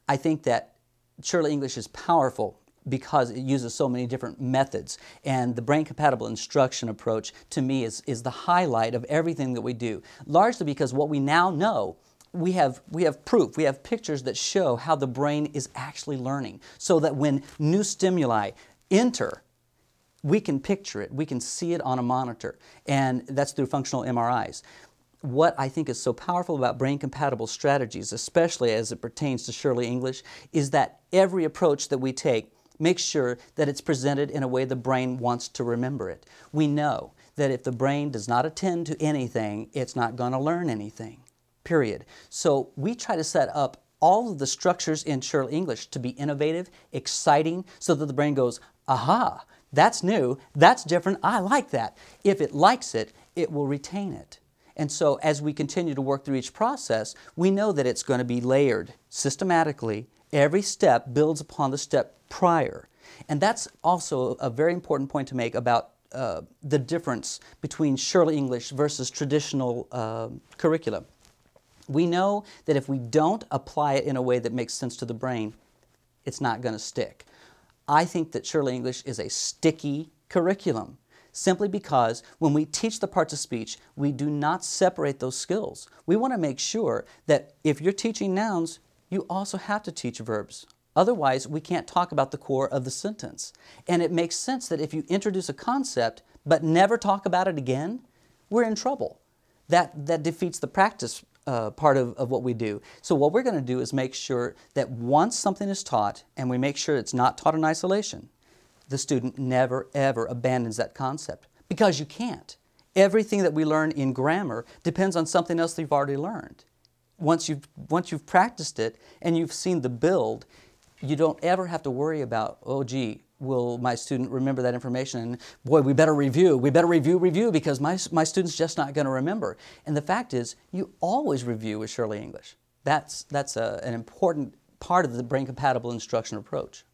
I think that Shurley English is powerful because it uses so many different methods. And the brain-compatible instruction approach, to me, is the highlight of everything that we do, largely because what we now know, we have proof, we have pictures that show how the brain is actually learning, so that when new stimuli enter, we can picture it, we can see it on a monitor, and that's through functional MRIs. What I think is so powerful about brain-compatible strategies, especially as it pertains to Shurley English, is that every approach that we take makes sure that it's presented in a way the brain wants to remember it. We know that if the brain does not attend to anything, it's not going to learn anything, period. So we try to set up all of the structures in Shurley English to be innovative, exciting, so that the brain goes, aha, that's new, that's different, I like that. If it likes it, it will retain it. And so as we continue to work through each process, we know that it's going to be layered systematically. Every step builds upon the step prior. And that's also a very important point to make about the difference between Shurley English versus traditional curriculum. We know that if we don't apply it in a way that makes sense to the brain, it's not going to stick. I think that Shurley English is a sticky curriculum, simply because when we teach the parts of speech, we do not separate those skills. We want to make sure that if you're teaching nouns, you also have to teach verbs. Otherwise, we can't talk about the core of the sentence. And it makes sense that if you introduce a concept but never talk about it again, we're in trouble. That defeats the practice part of what we do. So what we're going to do is make sure that once something is taught, and we make sure it's not taught in isolation, the student never ever abandons that concept, because you can't. Everything that we learn in grammar depends on something else they've already learned. Once you've practiced it and you've seen the build, you don't ever have to worry about, oh gee, will my student remember that information? And boy, we better review because my student's just not going to remember. And the fact is, you always review with Shurley English. That's an important part of the brain-compatible instruction approach.